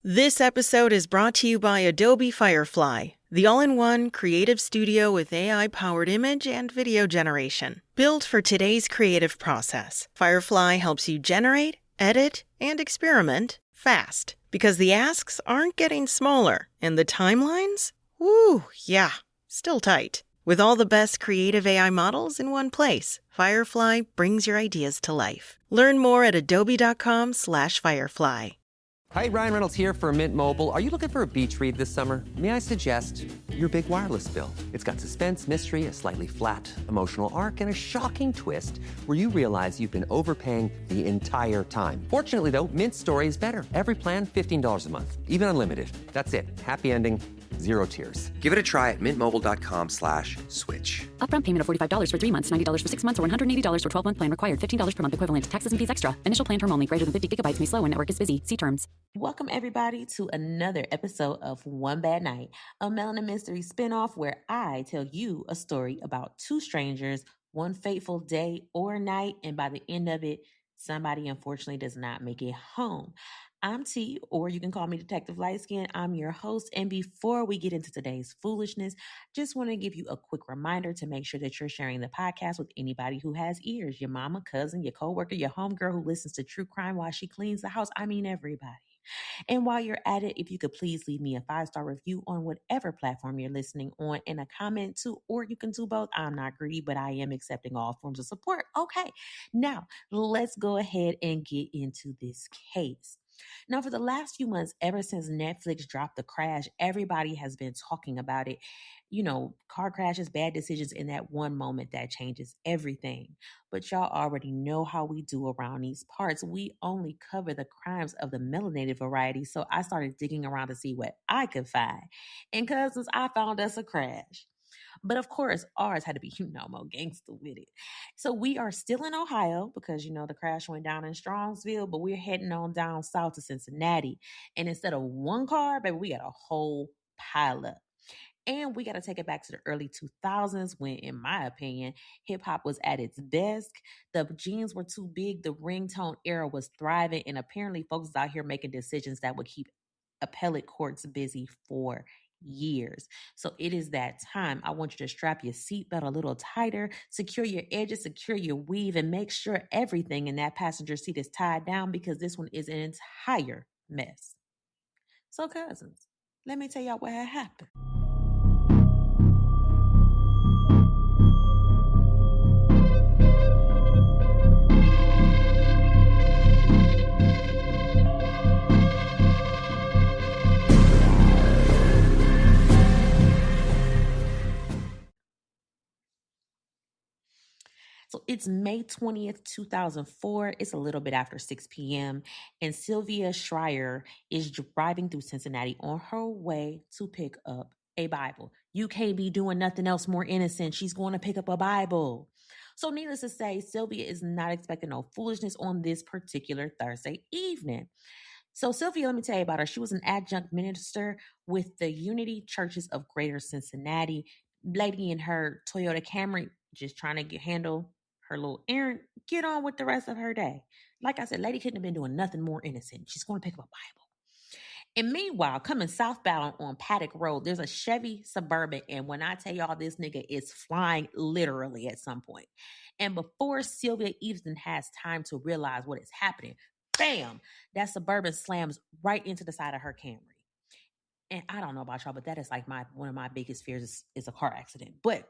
This episode is brought to you by Adobe Firefly, the all-in-one creative studio with AI-powered image and video generation. Built for today's creative process, Firefly helps you generate, edit, and experiment fast. Because the asks aren't getting smaller, and the timelines? Still tight. With all the best creative AI models in one place, Firefly brings your ideas to life. Learn more at adobe.com/firefly. Hi, Ryan Reynolds here for Mint Mobile. Are you looking for a beach read this summer? May I suggest your big wireless bill? It's got suspense, mystery, a slightly flat, emotional arc, and a shocking twist where you realize you've been overpaying the entire time. Fortunately, though, Mint's story is better. Every plan, $15 a month, even unlimited. That's it. Happy ending. Zero tears. Give it a try at mintmobile.com/switch. Upfront payment of $45 for 3 months, $90 for 6 months, or $180 for 12-month plan required. $15 per month equivalent. Taxes and fees extra. Initial plan term only. Greater than 50 gigabytes may slow when network is busy. See terms. Welcome, everybody, to another episode of One Bad Night, a Melanin Mystery spinoff where I tell you a story about two strangers, one fateful day or night, and by the end of it, somebody unfortunately does not make it home. I'm T, or you can call me Detective Lightskin. I'm your host, and before we get into today's foolishness, just want to give you a quick reminder to make sure that you're sharing the podcast with anybody who has ears, your mama, cousin, your coworker, your homegirl who listens to true crime while she cleans the house. I mean, everybody. And while you're at it, if you could please leave me a 5-star review on whatever platform you're listening on and a comment too, or you can do both. I'm not greedy, but I am accepting all forms of support. Okay, now let's go ahead and get into this case. Now, for the last few months, ever since Netflix dropped The Crash, everybody has been talking about it. You know, car crashes, bad decisions in that one moment that changes everything. But y'all already know how we do around these parts. We only cover the crimes of the melanated variety, so I started digging around to see what I could find. And cousins, I found us a crash. But of course, ours had to be, more gangster with it. So we are still in Ohio because, the crash went down in Strongsville, but we're heading on down south to Cincinnati. And instead of one car, baby, we got a whole pileup. And we got to take it back to the early 2000s when, in my opinion, hip hop was at its best. The jeans were too big. The ringtone era was thriving. And apparently folks was out here making decisions that would keep appellate courts busy for years. So it is that time. I want you to strap your seatbelt a little tighter, secure your edges, secure your weave, and make sure everything in that passenger seat is tied down because this one is an entire mess. So cousins, let me tell y'all what had happened. So it's May 20th, 2004. It's a little bit after 6 p.m. And Sylvia Schreier is driving through Cincinnati on her way to pick up a Bible. You can't be doing nothing else more innocent. She's going to pick up a Bible. So needless to say, Sylvia is not expecting no foolishness on this particular Thursday evening. So Sylvia, let me tell you about her. She was an adjunct minister with the Unity Churches of Greater Cincinnati. Lady in her Toyota Camry, just trying to handle her little errand, get on with the rest of her day. Like I said, lady couldn't have been doing nothing more innocent. She's going to pick up a Bible. And meanwhile, coming southbound on Paddock Road, there's a Chevy Suburban. And when I tell y'all, this nigga is flying literally at some point. And before Sylvia even has time to realize what is happening, bam, that Suburban slams right into the side of her Camry. And I don't know about y'all, but that is like one of my biggest fears is a car accident. But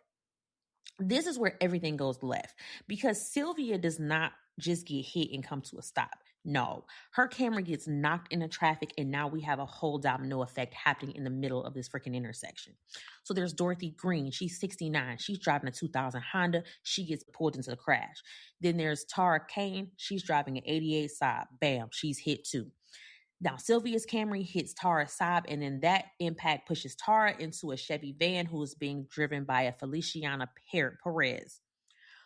this is where everything goes left because Sylvia does not just get hit and come to a stop. No, her Camry gets knocked into traffic, and now we have a whole domino effect happening in the middle of this freaking intersection. So there's Dorothy Green. She's 69. She's driving a 2000 Honda. She gets pulled into the crash. Then there's Tara Kane. She's driving an 88 Saab. Bam, she's hit too. Now, Sylvia's Camry hits Tara's Saab, and then that impact pushes Tara into a Chevy van who is being driven by a Feliciana Perez.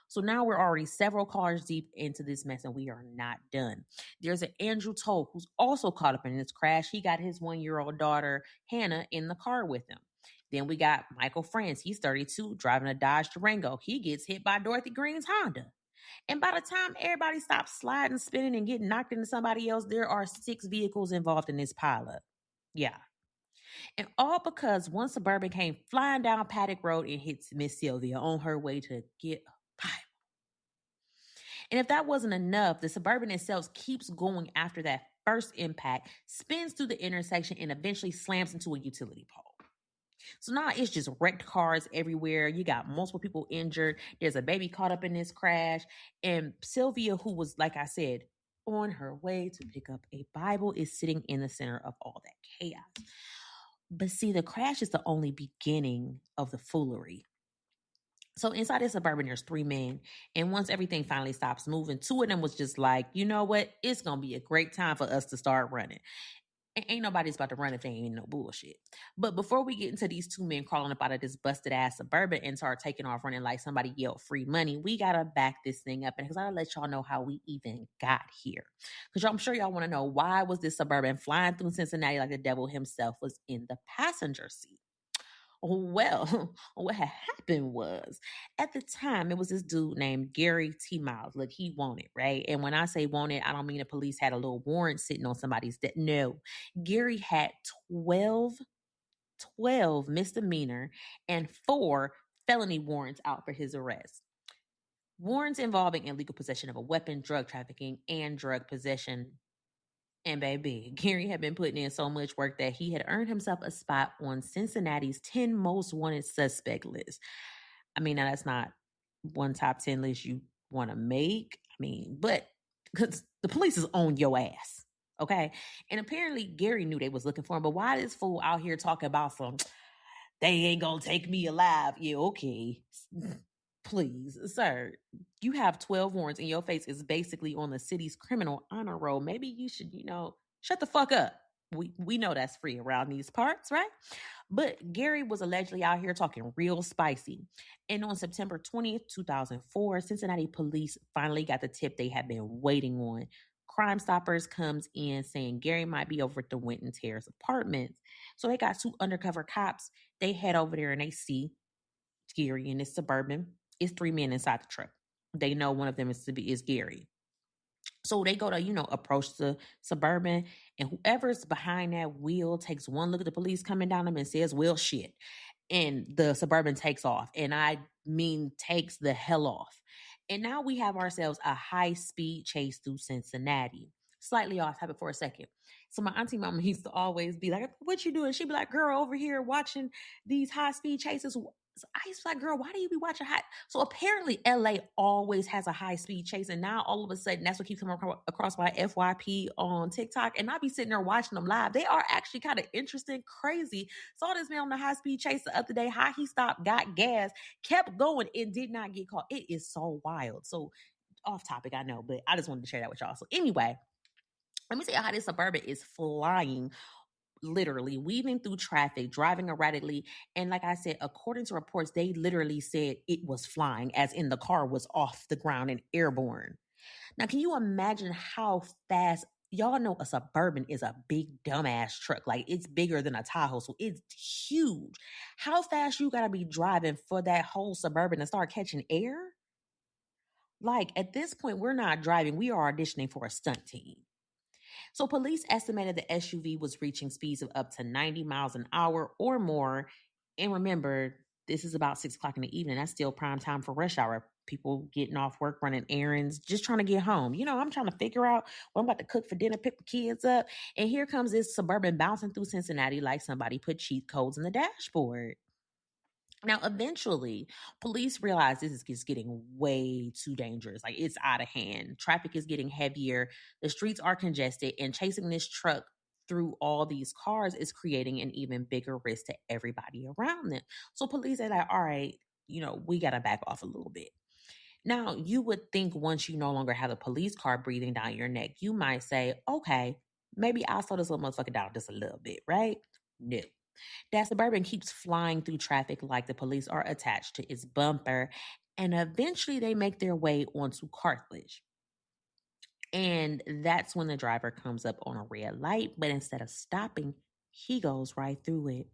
So now we're already several cars deep into this mess, and we are not done. There's an Andrew Toll who's also caught up in this crash. He got his 1-year-old daughter, Hannah, in the car with him. Then we got Michael France. He's 32, driving a Dodge Durango. He gets hit by Dorothy Green's Honda. And by the time everybody stops sliding, spinning, and getting knocked into somebody else, there are 6 vehicles involved in this pileup. Yeah. And all because one Suburban came flying down Paddock Road and hits Miss Sylvia on her way to get a Bible. And if that wasn't enough, the Suburban itself keeps going after that first impact, spins through the intersection, and eventually slams into a utility pole. So now it's just wrecked cars everywhere. You got multiple people injured. There's a baby caught up in this crash. And Sylvia, who was, like I said, on her way to pick up a Bible, is sitting in the center of all that chaos. But see, the crash is the only beginning of the foolery. So inside the Suburban, there's 3 men. And once everything finally stops moving, 2 of them was just like, you know what? It's going to be a great time for us to start running. And ain't nobody's about to run if they ain't no bullshit. But before we get into these 2 men crawling up out of this busted ass Suburban and start taking off running like somebody yelled free money, we got to back this thing up. And because I gotta let y'all know how we even got here. Because I'm sure y'all want to know, why was this Suburban flying through Cincinnati like the devil himself was in the passenger seat? Well, what had happened was, at the time, it was this dude named Gary T. Miles. Look, he wanted, right? And when I say wanted, I don't mean the police had a little warrant sitting on somebody's desk. No, Gary had 12 misdemeanor and 4 felony warrants out for his arrest. Warrants involving illegal possession of a weapon, drug trafficking, and drug possession. And baby, Gary had been putting in so much work that he had earned himself a spot on Cincinnati's 10 most wanted suspect list. I mean, now that's not one top 10 list you want to make. I mean, but because the police is on your ass. Okay. And apparently Gary knew they was looking for him, but why this fool out here talking about some, they ain't gonna take me alive? Yeah, okay. Please, sir, you have 12 warrants and your face is basically on the city's criminal honor roll. Maybe you should, shut the fuck up. We know that's free around these parts, right? But Gary was allegedly out here talking real spicy. And on September 20th, 2004, Cincinnati police finally got the tip they had been waiting on. Crime Stoppers comes in saying Gary might be over at the Winton Terrace apartments. So they got 2 undercover cops. They head over there and they see Gary in his Suburban. It's 3 men inside the truck. They know one of them is Gary. So they go to, approach the Suburban, and whoever's behind that wheel takes one look at the police coming down them and says, well, shit. And the Suburban takes off. And I mean, takes the hell off. And now we have ourselves a high-speed chase through Cincinnati. Slightly off topic for a second. So my auntie mama used to always be like, what you doing? She'd be like, girl, over here watching these high-speed chases. So I used to be like, girl, why do you be watching high? So apparently LA always has a high speed chase. And now all of a sudden, that's what keeps coming across my FYP on TikTok. And I be sitting there watching them live. They are actually kind of interesting, crazy. Saw this man on the high speed chase the other day, how he stopped, got gas, kept going, and did not get caught. It is so wild. So off topic, I know, but I just wanted to share that with y'all. So anyway, let me tell you how this Suburban is flying, literally weaving through traffic, driving erratically. And like I said, according to reports, they literally said it was flying, as in the car was off the ground and airborne. Now, can you imagine how fast? Y'all know a Suburban is a big dumbass truck. Like, it's bigger than a Tahoe, so it's huge. How fast you gotta be driving for that whole Suburban to start catching air? Like, at this point, we're not driving. We are auditioning for a stunt team. So police estimated the SUV was reaching speeds of up to 90 miles an hour or more. And remember, this is about 6 o'clock in the evening. That's still prime time for rush hour. People getting off work, running errands, just trying to get home. I'm trying to figure out what I'm about to cook for dinner, pick the kids up. And here comes this Suburban bouncing through Cincinnati like somebody put cheat codes in the dashboard. Now, eventually, police realize this is just getting way too dangerous. Like, it's out of hand. Traffic is getting heavier. The streets are congested, and chasing this truck through all these cars is creating an even bigger risk to everybody around them. So police are like, all right, we got to back off a little bit. Now, you would think once you no longer have a police car breathing down your neck, you might say, okay, maybe I'll slow this little motherfucker down just a little bit, right? No. That Suburban keeps flying through traffic like the police are attached to its bumper, and eventually they make their way onto Carthage. And that's when the driver comes up on a red light, but instead of stopping, he goes right through it,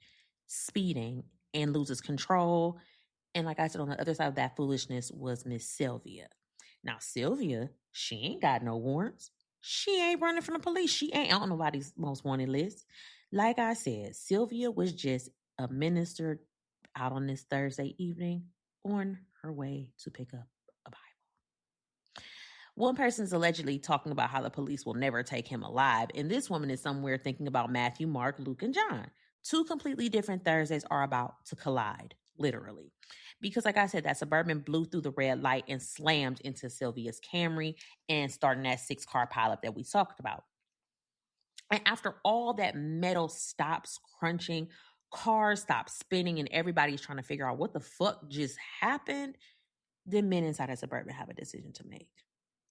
speeding, and loses control. And like I said, on the other side of that foolishness was Miss Sylvia. Now, Sylvia, she ain't got no warrants. She ain't running from the police. She ain't on nobody's most wanted list. Like I said, Sylvia was just a minister out on this Thursday evening on her way to pick up a Bible. One person is allegedly talking about how the police will never take him alive, and this woman is somewhere thinking about Matthew, Mark, Luke, and John. Two completely different Thursdays are about to collide, literally. Because, like I said, that Suburban blew through the red light and slammed into Sylvia's Camry and starting that 6-car pileup that we talked about. And after all that metal stops crunching, cars stop spinning, and everybody's trying to figure out what the fuck just happened, the men inside of Suburban have a decision to make.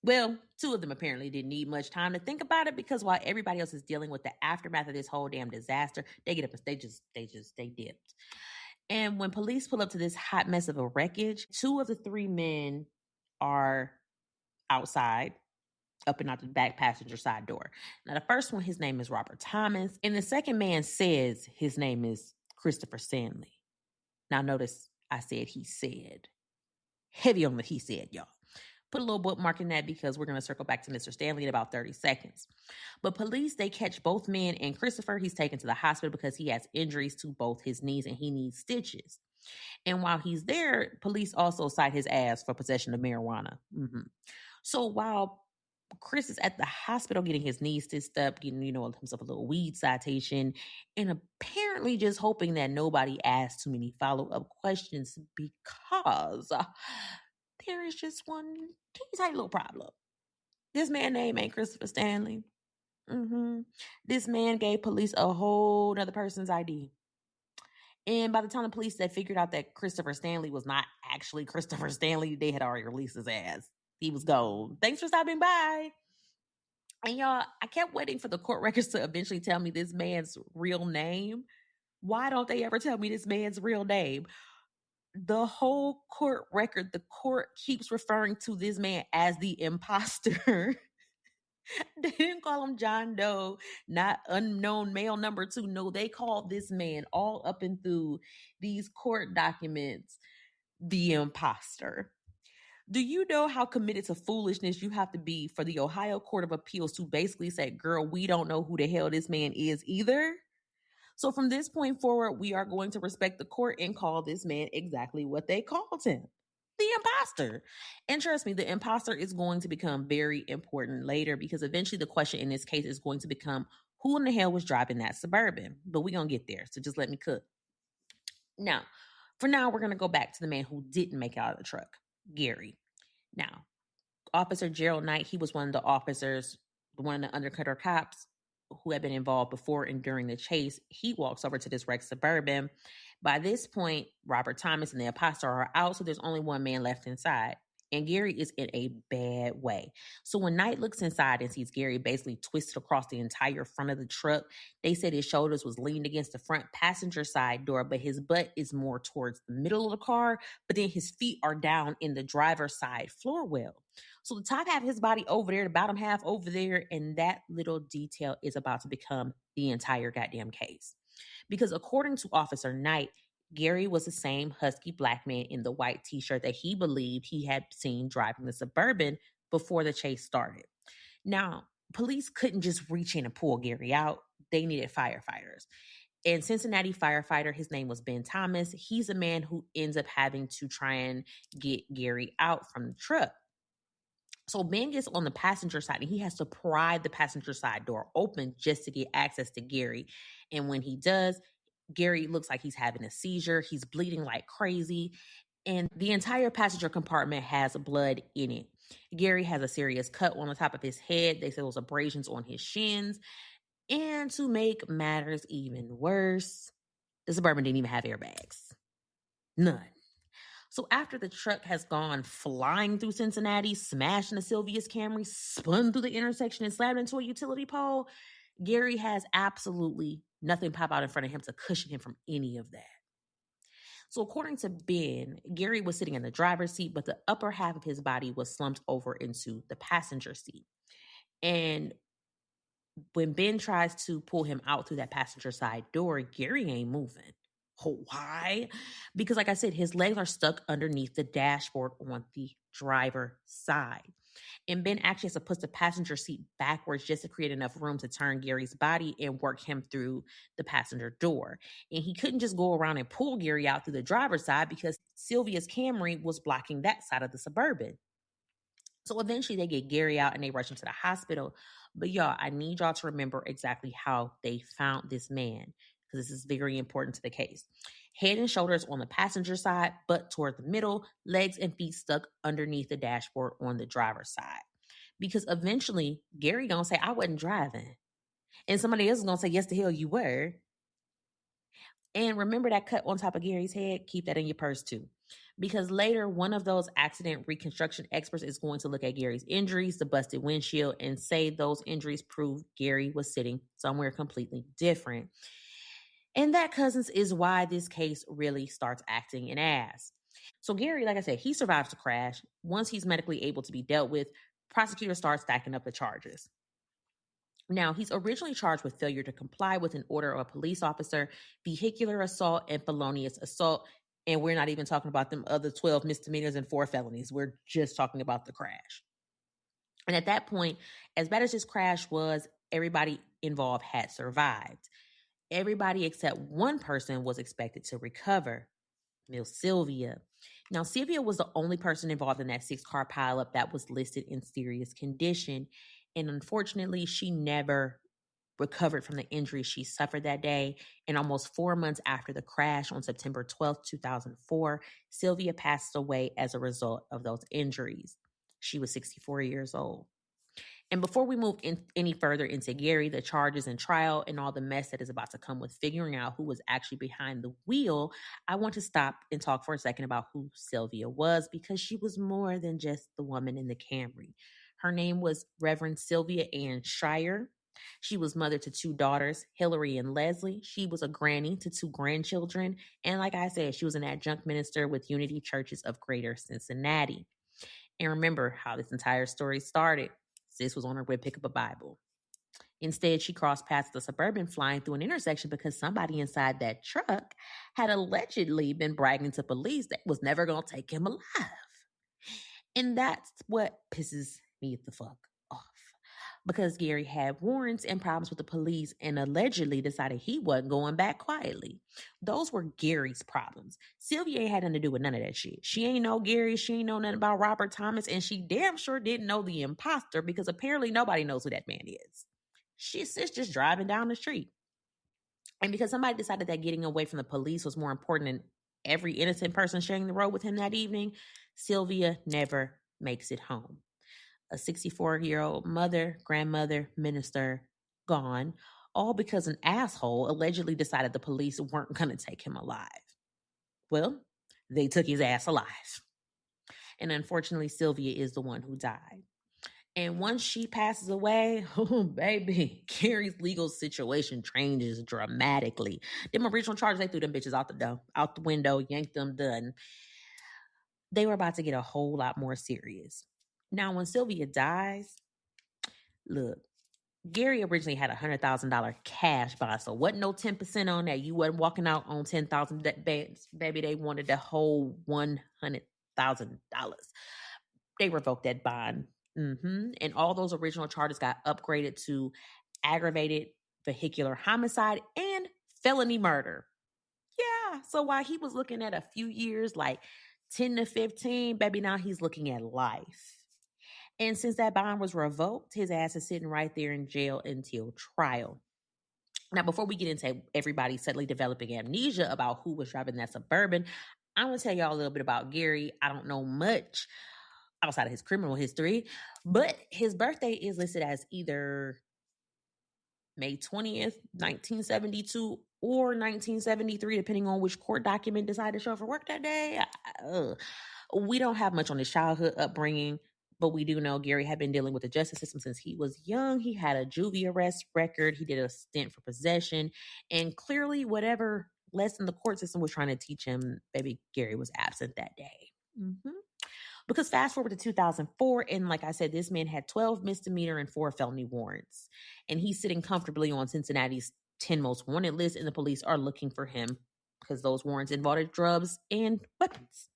Well, two of them apparently didn't need much time to think about it, because while everybody else is dealing with the aftermath of this whole damn disaster, they get up and they dipped. And when police pull up to this hot mess of a wreckage, two of the three men are outside, up and out the back passenger side door. Now, the first one, his name is Robert Thomas, and the second man says his name is Christopher Stanley. Now, notice I said he said. Heavy on the he said, y'all. Put a little bookmark in that, because we're going to circle back to Mr. Stanley in about 30 seconds. But police, they catch both men, and Christopher, he's taken to the hospital because he has injuries to both his knees and he needs stitches. And while he's there, police also cite his ass for possession of marijuana. So while Chris is at the hospital getting his knees stitched up, getting, himself a little weed citation, and apparently just hoping that nobody asks too many follow-up questions, because there is just one tiny little problem. This man's name ain't Christopher Stanley. This man gave police a whole other person's ID. And by the time the police had figured out that Christopher Stanley was not actually Christopher Stanley, they had already released his ass. He was gone. Thanks for stopping by. And y'all, I kept waiting for the court records to eventually tell me this man's real name. Why don't they ever tell me this man's real name? The whole court record, the court keeps referring to this man as the imposter. They didn't call him John Doe, not unknown male number 2. No, they called this man all up and through these court documents the imposter. Do you know how committed to foolishness you have to be for the Ohio Court of Appeals to basically say, girl, we don't know who the hell this man is either? So from this point forward, we are going to respect the court and call this man exactly what they called him, the imposter. And trust me, the imposter is going to become very important later, because eventually the question in this case is going to become, who in the hell was driving that Suburban? But we're going to get there, so just let me cook. Now, for now, we're going to go back to the man who didn't make it out of the truck, Gary. Now, Officer Gerald Knight, he was one of the officers, one of the undercover cops who had been involved before and during the chase. He walks over to this wrecked Suburban. By this point, Robert Thomas and the imposter are out, so there's only one man left inside. And Gary is in a bad way. So when Knight looks inside and sees Gary basically twisted across the entire front of the truck, they said his shoulders was leaned against the front passenger side door, but his butt is more towards the middle of the car, but then his feet are down in the driver's side floor well. So the top half of his body over there, the bottom half over there, and that little detail is about to become the entire goddamn case. Because according to Officer Knight, Gary was the same husky black man in the white t-shirt that he believed he had seen driving the Suburban before the chase started. Now, police couldn't just reach in and pull Gary out. They needed firefighters. And Cincinnati firefighter, his name was Ben Thomas. He's a man who ends up having to try and get Gary out from the truck. So Ben gets on the passenger side and he has to pry the passenger side door open just to get access to Gary. And when he does, Gary looks like he's having a seizure. He's bleeding like crazy. And the entire passenger compartment has blood in it. Gary has a serious cut on the top of his head. They say those abrasions on his shins. And to make matters even worse, the Suburban didn't even have airbags. None. So after the truck has gone flying through Cincinnati, smashed into Sylvia's Camry, spun through the intersection and slammed into a utility pole, Gary has absolutely nothing pop out in front of him to cushion him from any of that. So according to Ben, Gary was sitting in the driver's seat, but the upper half of his body was slumped over into the passenger seat. And when Ben tries to pull him out through that passenger side door, Gary ain't moving. Why? Because like I said, his legs are stuck underneath the dashboard on the driver's side. And Ben actually has to put the passenger seat backwards just to create enough room to turn Gary's body and work him through the passenger door. And he couldn't just go around and pull Gary out through the driver's side because Sylvia's Camry was blocking that side of the Suburban. So eventually they get Gary out and they rush him to the hospital. But y'all, I need y'all to remember exactly how they found this man, because this is very important to the case. Head and shoulders on the passenger side, butt toward the middle, legs and feet stuck underneath the dashboard on the driver's side. Because eventually Gary gonna say, I wasn't driving. And somebody else is gonna say, yes, the hell you were. And remember that cut on top of Gary's head? Keep that in your purse too. Because later, one of those accident reconstruction experts is going to look at Gary's injuries, the busted windshield, and say those injuries prove Gary was sitting somewhere completely different. And that, cousins, is why this case really starts acting an ass. So Gary, like I said, he survives the crash. Once he's medically able to be dealt with, prosecutors start stacking up the charges. Now, he's originally charged with failure to comply with an order of a police officer, vehicular assault, and felonious assault. And we're not even talking about them other 12 misdemeanors and 4 felonies. We're just talking about the crash. And at that point, as bad as this crash was, everybody involved had survived. Everybody except one person was expected to recover, Miss Sylvia. Now, Sylvia was the only person involved in that 6-car pileup that was listed in serious condition. And unfortunately, she never recovered from the injuries she suffered that day. And almost 4 months after the crash on September 12th, 2004, Sylvia passed away as a result of those injuries. She was 64 years old. And before we move any further into Gary, the charges and trial, and all the mess that is about to come with figuring out who was actually behind the wheel, I want to stop and talk for a second about who Sylvia was, because she was more than just the woman in the Camry. Her name was Reverend Sylvia Ann Shire. She was mother to 2 daughters, Hillary and Leslie. She was a granny to 2 grandchildren. And like I said, she was an adjunct minister with Unity Churches of Greater Cincinnati. And remember how this entire story started. Sis was on her way to pick up a Bible. Instead, she crossed past the Suburban flying through an intersection because somebody inside that truck had allegedly been bragging to police that was never going to take him alive. And that's what pisses me the fuck off. Because Gary had warrants and problems with the police and allegedly decided he wasn't going back quietly. Those were Gary's problems. Sylvia ain't had nothing to do with none of that shit. She ain't know Gary. She ain't know nothing about Robert Thomas. And she damn sure didn't know the imposter, because apparently nobody knows who that man is. She's just driving down the street. And because somebody decided that getting away from the police was more important than every innocent person sharing the road with him that evening, Sylvia never makes it home. A 64-year-old mother, grandmother, minister, gone, all because an asshole allegedly decided the police weren't going to take him alive. Well, they took his ass alive. And unfortunately, Sylvia is the one who died. And once she passes away, oh, baby, Gary's legal situation changes dramatically. Them original charges, they threw them bitches out the window, yanked them, done. They were about to get a whole lot more serious. Now, when Sylvia dies, look, Gary originally had $100,000 cash bond, so wasn't no 10% on that. You wasn't walking out on $10,000. Baby, they wanted the whole $100,000. They revoked that bond. And all those original charges got upgraded to aggravated vehicular homicide and felony murder. Yeah, so while he was looking at a few years, like 10 to 15, baby, now he's looking at life. And since that bond was revoked, his ass is sitting right there in jail until trial. Now, before we get into everybody suddenly developing amnesia about who was driving that Suburban, I'm going to tell y'all a little bit about Gary. I don't know much outside of his criminal history, but his birthday is listed as either May 20th, 1972 or 1973, depending on which court document decided to show up for work that day. We don't have much on his childhood upbringing, but we do know Gary had been dealing with the justice system since he was young. He had a juvie arrest record. He did a stint for possession. And clearly, whatever lesson the court system was trying to teach him, baby Gary was absent that day. Because fast forward to 2004, and like I said, this man had 12 misdemeanor and 4 felony warrants. And he's sitting comfortably on Cincinnati's 10 most wanted list, and the police are looking for him because those warrants involved drugs and weapons.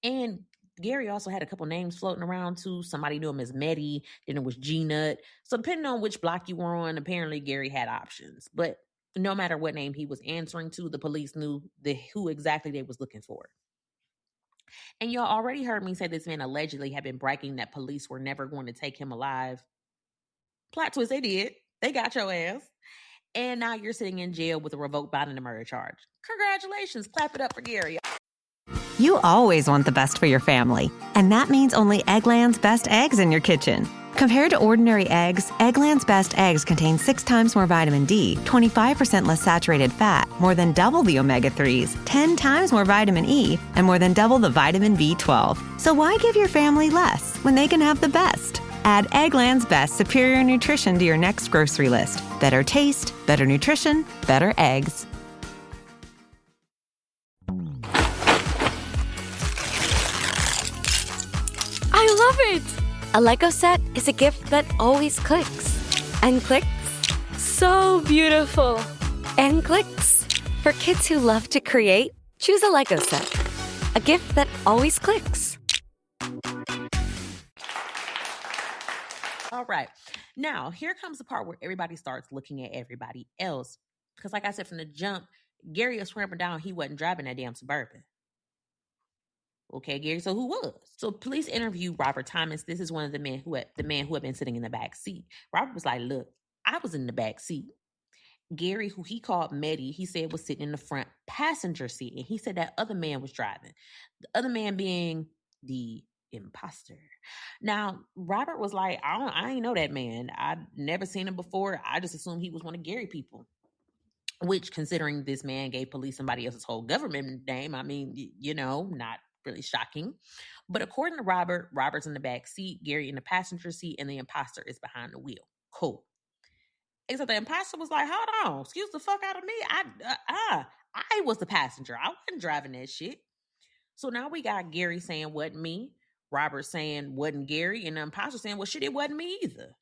And Gary also had a couple names floating around too. Somebody knew him as Meddy, then it was G-Nut. So depending on which block you were on, apparently Gary had options. But no matter what name he was answering to, the police knew who exactly they was looking for. And y'all already heard me say this man allegedly had been bragging that police were never going to take him alive. Plot twist, they did. They got your ass. And now you're sitting in jail with a revoked bond and a murder charge. Congratulations. Clap it up for Gary. You always want the best for your family, and that means only Eggland's Best Eggs in your kitchen. Compared to ordinary eggs, Eggland's Best Eggs contain 6 times more vitamin D, 25% less saturated fat, more than double the omega-3s, 10 times more vitamin E, and more than double the vitamin B12. So why give your family less when they can have the best? Add Eggland's Best Superior Nutrition to your next grocery list. Better taste, better nutrition, better eggs. I love it! A Lego set is a gift that always clicks. And clicks. So beautiful. And clicks. For kids who love to create, choose a Lego set. A gift that always clicks. All right. Now, here comes the part where everybody starts looking at everybody else. Because like I said from the jump, Gary was swearing down he wasn't driving that damn Suburban. Okay, Gary, so who was? So police interviewed Robert Thomas. This is one of the men who had been sitting in the back seat. Robert was like, look, I was in the back seat. Gary, who he called Meddy, he said was sitting in the front passenger seat. And he said that other man was driving. The other man being the imposter. Now, Robert was like, I ain't know that man. I'd never seen him before. I just assumed he was one of Gary people. Which, considering this man gave police somebody else's whole government name, I mean, not really shocking. But according to Robert, Robert's in the back seat, Gary in the passenger seat, and the imposter is behind the wheel. Cool. Except the imposter was like, hold on, excuse the fuck out of me. I was the passenger. I wasn't driving that shit. So now we got Gary saying wasn't me, Robert saying wasn't Gary, and the imposter saying, well, shit, it wasn't me either.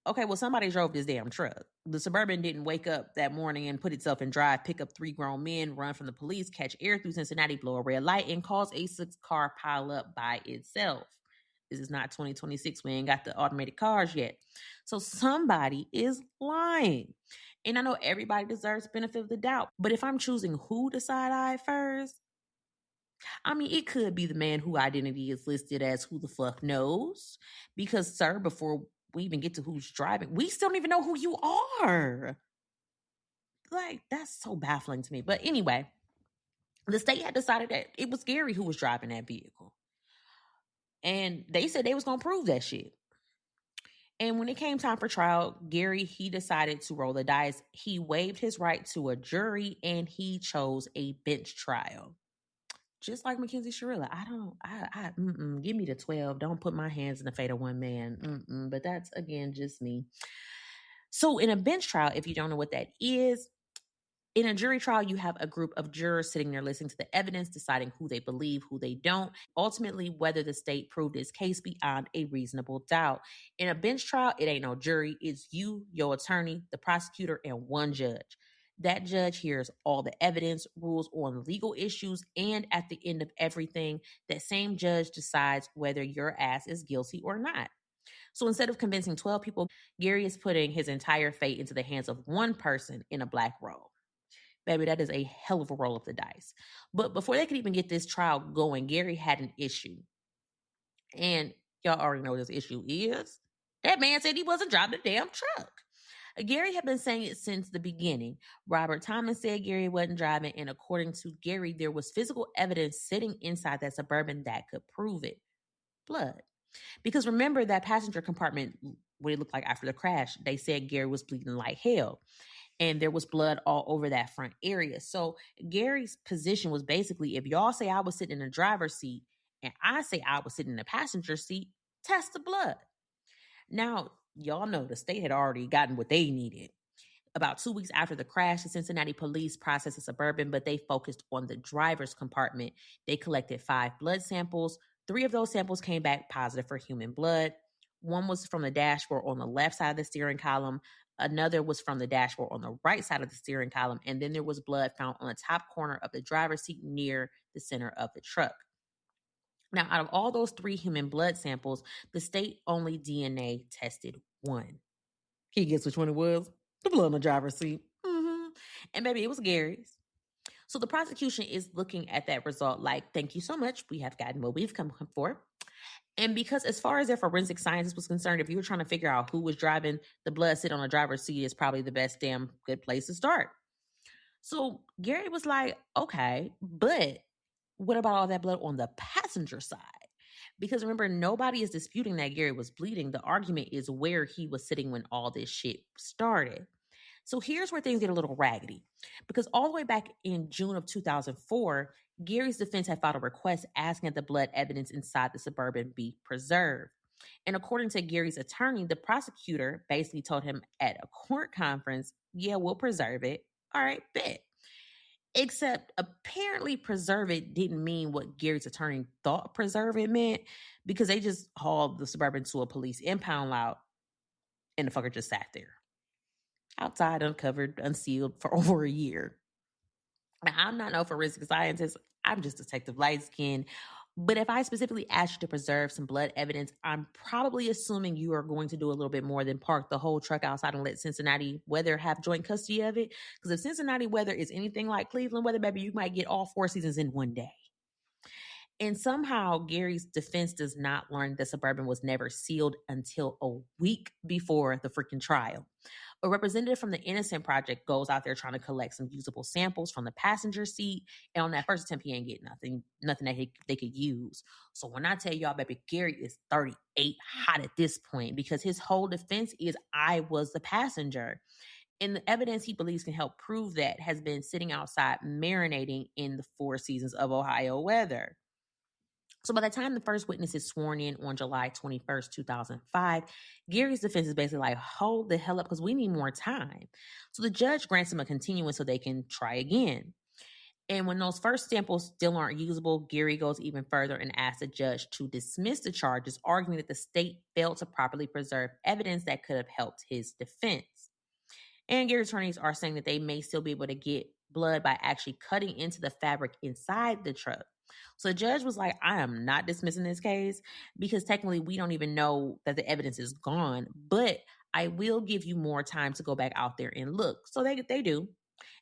Okay, well, somebody drove this damn truck. The Suburban didn't wake up that morning and put itself in drive, pick up 3 grown men, run from the police, catch air through Cincinnati, blow a red light, and cause a 6-car pileup by itself. This is not 2026. We ain't got the automated cars yet. So somebody is lying. And I know everybody deserves benefit of the doubt. But if I'm choosing who to side-eye first, I mean, it could be the man whose identity is listed as who the fuck knows. Because, sir, before we even get to who's driving, we still don't even know who you are. Like, that's so baffling to me. But anyway, the state had decided that it was Gary who was driving that vehicle. And they said they was going to prove that shit. And when it came time for trial, Gary, he decided to roll the dice. He waived his right to a jury and he chose a bench trial. Just like Mackenzie Sharilla, give me the 12. Don't put my hands in the fate of one man. But that's, again, just me. So in a bench trial, if you don't know what that is, in a jury trial, you have a group of jurors sitting there listening to the evidence, deciding who they believe, who they don't, ultimately whether the state proved its case beyond a reasonable doubt. In a bench trial, it ain't no jury. It's you, your attorney, the prosecutor, and one judge. That judge hears all the evidence, rules on legal issues, and at the end of everything, that same judge decides whether your ass is guilty or not. So instead of convincing 12 people, Gary is putting his entire fate into the hands of one person in a black robe. Baby, that is a hell of a roll of the dice. But before they could even get this trial going, Gary had an issue. And y'all already know what this issue is. That man said he wasn't driving the damn truck. Gary had been saying it since the beginning. Robert Thomas said Gary wasn't driving, and according to Gary, there was physical evidence sitting inside that Suburban that could prove it. Blood. Because remember that passenger compartment, what it looked like after the crash, they said Gary was bleeding like hell. And there was blood all over that front area. So Gary's position was basically, if y'all say I was sitting in the driver's seat and I say I was sitting in the passenger seat, test the blood. Now, y'all know the state had already gotten what they needed. About 2 weeks after the crash, the Cincinnati police processed the Suburban, but they focused on the driver's compartment. They collected 5 blood samples. 3 of those samples came back positive for human blood. 1 was from the dashboard on the left side of the steering column. Another was from the dashboard on the right side of the steering column. And then there was blood found on the top corner of the driver's seat near the center of the truck. Now, out of all those 3 human blood samples, the state only DNA tested 1. Can you guess which one it was? The blood on the driver's seat. And baby, it was Gary's. So the prosecution is looking at that result like, thank you so much. We have gotten what we've come for. And because as far as their forensic scientist was concerned, if you were trying to figure out who was driving, the blood sitting on the driver's seat is probably the best damn good place to start. So Gary was like, okay, but what about all that blood on the passenger side? Because remember, nobody is disputing that Gary was bleeding. The argument is where he was sitting when all this shit started. So here's where things get a little raggedy. Because all the way back in June of 2004, Gary's defense had filed a request asking that the blood evidence inside the Suburban be preserved. And according to Gary's attorney, the prosecutor basically told him at a court conference, yeah, we'll preserve it. All right, bet. Except apparently preserve it didn't mean what Gary's attorney thought preserve it meant, because they just hauled the Suburban to a police impound lot and the fucker just sat there. Outside, uncovered, unsealed for over a year. Now, I'm not no forensic scientist. I'm just Detective Lightskin. But if I specifically asked you to preserve some blood evidence, I'm probably assuming you are going to do a little bit more than park the whole truck outside and let Cincinnati Weather have joint custody of it. Because if Cincinnati Weather is anything like Cleveland Weather, baby, you might get all 4 seasons in one day. And somehow Gary's defense does not learn that Suburban was never sealed until a week before the freaking trial. A representative from the Innocent Project goes out there trying to collect some usable samples from the passenger seat. And on that first attempt, he ain't get nothing that they could use. So when I tell y'all, baby, Gary is 38 hot at this point because his whole defense is I was the passenger. And the evidence he believes can help prove that has been sitting outside marinating in the 4 seasons of Ohio weather. So by the time the first witness is sworn in on July 21st, 2005, Gary's defense is basically like, hold the hell up because we need more time. So the judge grants him a continuance so they can try again. And when those first samples still aren't usable, Gary goes even further and asks the judge to dismiss the charges, arguing that the state failed to properly preserve evidence that could have helped his defense. And Gary's attorneys are saying that they may still be able to get blood by actually cutting into the fabric inside the truck. So the judge was like, I am not dismissing this case because technically we don't even know that the evidence is gone, but I will give you more time to go back out there and look. So they do.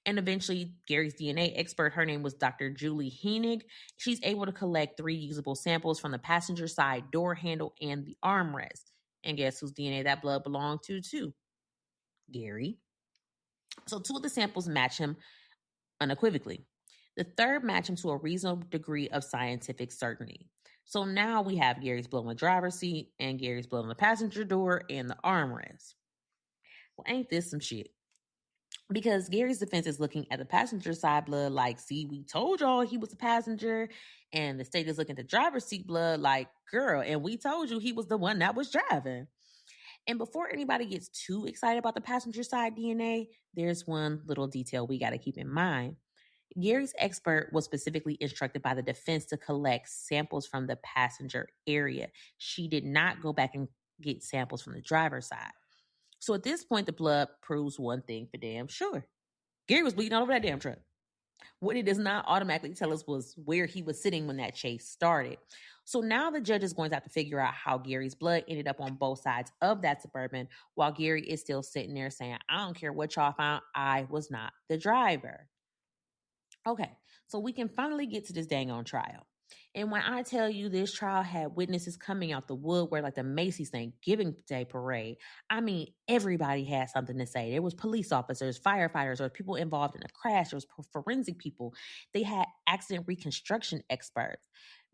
And eventually Gary's DNA expert, her name was Dr. Julie Heenig. She's able to collect 3 usable samples from the passenger side door handle and the armrest. And guess whose DNA that blood belonged to too? Gary. So 2 of the samples match him unequivocally. The third match him to a reasonable degree of scientific certainty. So now we have Gary's blood on the driver's seat and Gary's blood on the passenger door and the armrest. Well, ain't this some shit? Because Gary's defense is looking at the passenger side blood like, see, we told y'all he was a passenger. And the state is looking at the driver's seat blood like, girl, and we told you he was the one that was driving. And before anybody gets too excited about the passenger side DNA, there's one little detail we got to keep in mind. Gary's expert was specifically instructed by the defense to collect samples from the passenger area. She did not go back and get samples from the driver's side. So at this point, the blood proves one thing for damn sure. Gary was bleeding all over that damn truck. What it does not automatically tell us was where he was sitting when that chase started. So now the judge is going to have to figure out how Gary's blood ended up on both sides of that Suburban while Gary is still sitting there saying, I don't care what y'all found, I was not the driver. Okay, so we can finally get to this dang on trial. And when I tell you this trial had witnesses coming out the woodwork like the Macy's Thanksgiving Day parade, I mean, everybody had something to say. There was police officers, firefighters, or people involved in a crash. There was forensic people. They had accident reconstruction experts.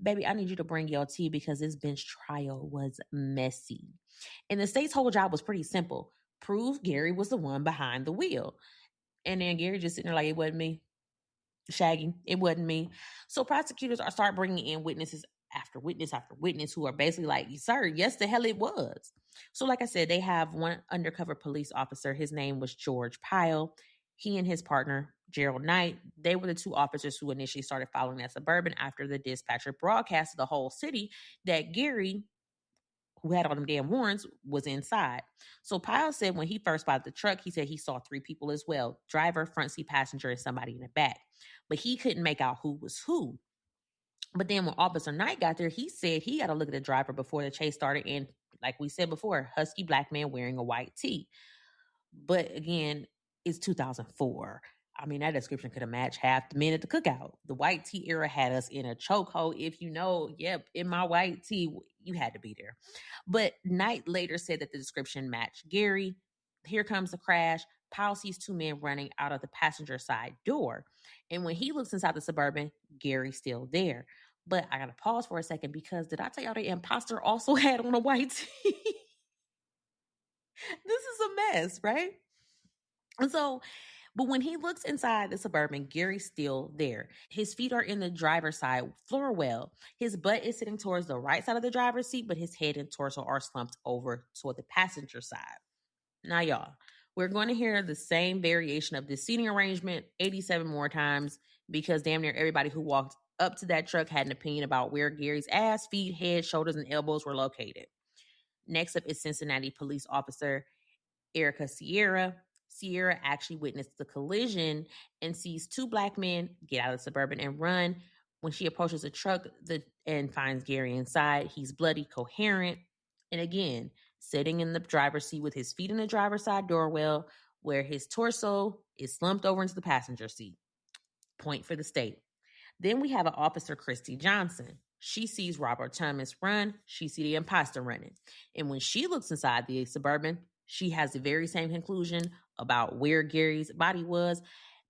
Baby, I need you to bring your tea because this bench trial was messy. And the state's whole job was pretty simple. Prove Gary was the one behind the wheel. And then Gary just sitting there like, it wasn't me. Shagging, it wasn't me. So prosecutors start bringing in witnesses after witness after witness who are basically like, sir, yes, the hell it was. So like I said, they have one undercover police officer. His name was George Pyle. He and his partner, Gerald Knight, they were the 2 officers who initially started following that Suburban after the dispatcher broadcast to the whole city that Gary, who had all them damn warrants, was inside. So Pyle said when he first spotted the truck, he said he saw 3 people as well, driver, front seat passenger, and somebody in the back. But he couldn't make out who was who. But then when Officer Knight got there, he said he got to look at the driver before the chase started. And like we said before, husky black man wearing a white tee. But again, it's 2004. I mean, that description could have matched half the men at the cookout. The white tee era had us in a chokehold. If you know, yep, in my white tee, you had to be there. But Knight later said that the description matched Gary. Here comes the crash. Powell sees two men running out of the passenger side door. And when he looks inside the Suburban, Gary's still there. But I got to pause for a second because did I tell y'all the imposter also had on a white tee? This is a mess, right? And so, but when he looks inside the Suburban, Gary's still there. His feet are in the driver's side floor well. His butt is sitting towards the right side of the driver's seat, but his head and torso are slumped over toward the passenger side. Now, y'all, we're going to hear the same variation of this seating arrangement 87 more times because damn near everybody who walked up to that truck had an opinion about where Gary's ass, feet, head, shoulders, and elbows were located. Next up is Cincinnati police officer Erica Sierra. Sierra actually witnessed the collision and sees two black men get out of the Suburban and run. When she approaches the truck and finds Gary inside, he's bloody, coherent, and again, sitting in the driver's seat with his feet in the driver's side doorwell, where his torso is slumped over into the passenger seat. Point for the state. Then we have an officer, Christy Johnson. She sees Robert Thomas run. She sees the imposter running. And when she looks inside the Suburban, she has the very same conclusion about where Gary's body was.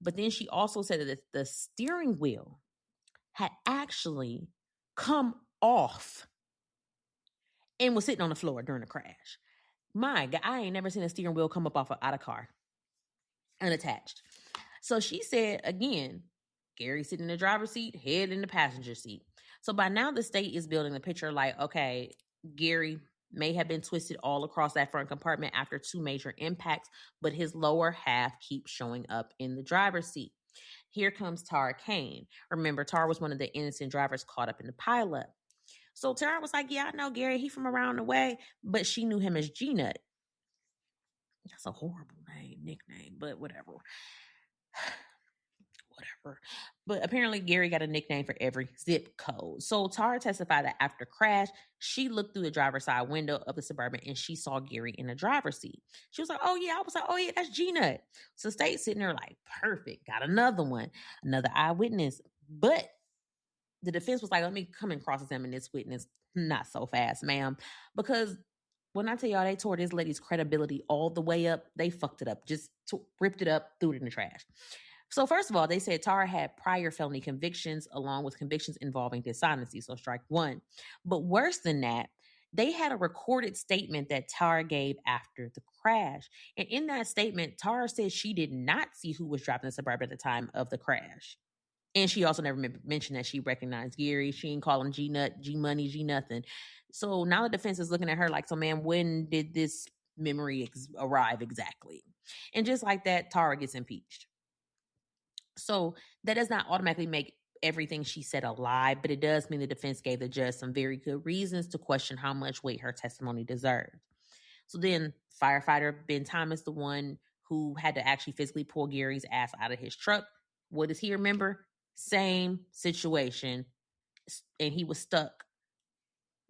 But then she also said that the steering wheel had actually come off and was sitting on the floor during the crash. My God, I ain't never seen a steering wheel come up off out of car unattached. So she said, again, Gary sitting in the driver's seat, head in the passenger seat. So by now the state is building the picture like, okay, Gary may have been twisted all across that front compartment after two major impacts, but his lower half keeps showing up in the driver's seat. Here comes Tara Kane. Remember, Tara was one of the innocent drivers caught up in the pileup. So Tara was like, yeah, I know Gary. He from around the way, but she knew him as G-Nut. That's a horrible nickname, but whatever. Whatever. But apparently Gary got a nickname for every zip code. So Tara testified that after crash, she looked through the driver's side window of the Suburban and she saw Gary in the driver's seat. She was like, oh yeah. I was like, oh yeah, that's G-Nut. So state sitting there like, perfect. Got another one, another eyewitness. But the defense was like, let me come and cross-examine this witness. Not so fast, ma'am. Because when I tell y'all they tore this lady's credibility all the way up, they fucked it up. Just ripped it up, threw it in the trash. So first of all, they said Tara had prior felony convictions along with convictions involving dishonesty, so strike one. But worse than that, they had a recorded statement that Tara gave after the crash. And in that statement, Tara said she did not see who was driving the Suburban at the time of the crash. And she also never mentioned that she recognized Gary. She didn't call him G-Nut, G-Money, G-Nothing. So now the defense is looking at her like, so ma'am, when did this memory arrive exactly? And just like that, Tara gets impeached. So that does not automatically make everything she said a lie, but it does mean the defense gave the judge some very good reasons to question how much weight her testimony deserved. So then firefighter Ben Thomas, the one who had to actually physically pull Gary's ass out of his truck, what does he remember? Same situation. And he was stuck.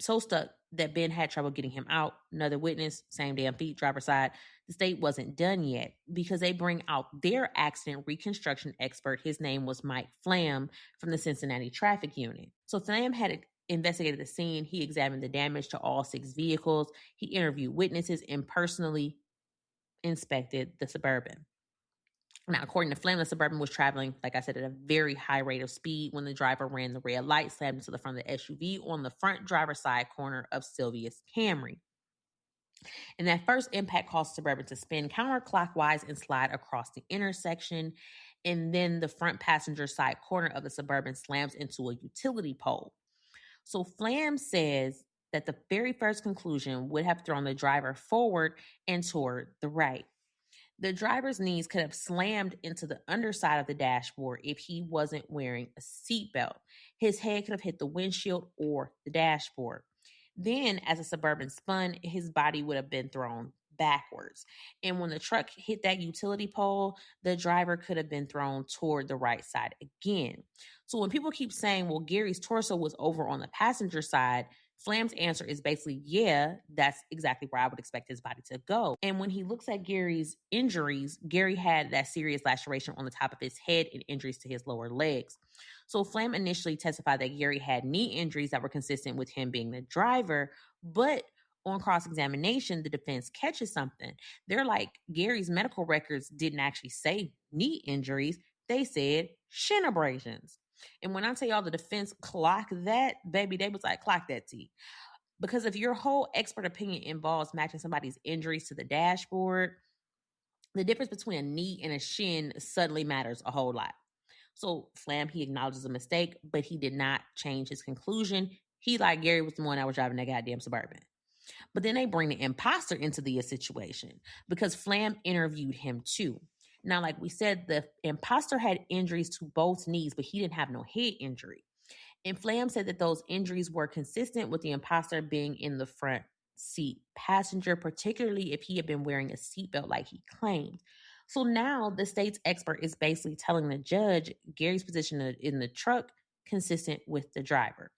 So stuck that Ben had trouble getting him out. Another witness, same damn feet, driver's side. The state wasn't done yet because they bring out their accident reconstruction expert. His name was Mike Flam from the Cincinnati Traffic Unit. So Flam had investigated the scene. He examined the damage to all 6 vehicles. He interviewed witnesses and personally inspected the Suburban. Now, according to Flam, the Suburban was traveling, like I said, at a very high rate of speed when the driver ran the red light, slammed into the front of the SUV on the front driver's side corner of Sylvia's Camry. And that first impact caused Suburban to spin counterclockwise and slide across the intersection. And then the front passenger side corner of the Suburban slams into a utility pole. So Flam says that the very first conclusion would have thrown the driver forward and toward the right. The driver's knees could have slammed into the underside of the dashboard if he wasn't wearing a seatbelt. His head could have hit the windshield or the dashboard. Then, as the Suburban spun, his body would have been thrown backwards. And when the truck hit that utility pole, the driver could have been thrown toward the right side again. So when people keep saying, well, Gary's torso was over on the passenger side, Flam's answer is basically, yeah, that's exactly where I would expect his body to go. And when he looks at Gary's injuries, Gary had that serious laceration on the top of his head and injuries to his lower legs. So Flam initially testified that Gary had knee injuries that were consistent with him being the driver, but on cross-examination, the defense catches something. They're like, Gary's medical records didn't actually say knee injuries. They said shin abrasions. And when I tell y'all the defense clocked that, baby, they was like, clock that T. Because if your whole expert opinion involves matching somebody's injuries to the dashboard, the difference between a knee and a shin suddenly matters a whole lot. So Flam, he acknowledges a mistake, but he did not change his conclusion. He, like Gary, was the one that was driving that goddamn Suburban. But then they bring the imposter into the situation because Flam interviewed him too. Now, like we said, the imposter had injuries to both knees, but he didn't have no head injury. And Flam said that those injuries were consistent with the imposter being in the front seat passenger, particularly if he had been wearing a seatbelt like he claimed. So now the state's expert is basically telling the judge Gary's position in the truck consistent with the driver.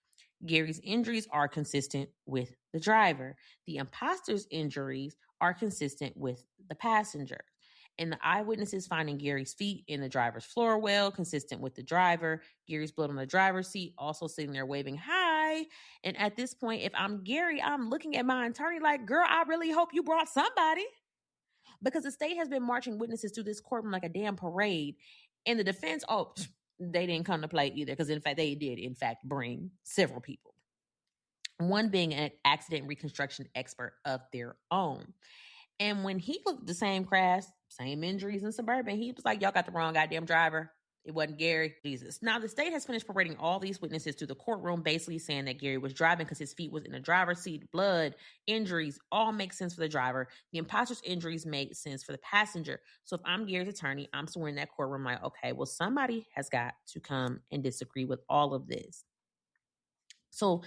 Gary's injuries are consistent with the driver. The imposter's injuries are consistent with the passenger. And the eyewitnesses finding Gary's feet in the driver's floor well, consistent with the driver. Gary's blood on the driver's seat, also sitting there waving hi. And at this point, if I'm Gary, I'm looking at my attorney like, girl, I really hope you brought somebody. Because the state has been marching witnesses to this courtroom like a damn parade. And the defense, they didn't come to play either. Because in fact, they did, in fact, bring several people. One being an accident reconstruction expert of their own. And when he looked at the same crash, same injuries in Suburban, he was like, y'all got the wrong goddamn driver. It wasn't Gary. Jesus. Now, the state has finished parading all these witnesses to the courtroom, basically saying that Gary was driving because his feet was in the driver's seat. Blood, injuries, all make sense for the driver. The imposter's injuries make sense for the passenger. So if I'm Gary's attorney, I'm somewhere in that courtroom like, okay, well, somebody has got to come and disagree with all of this. So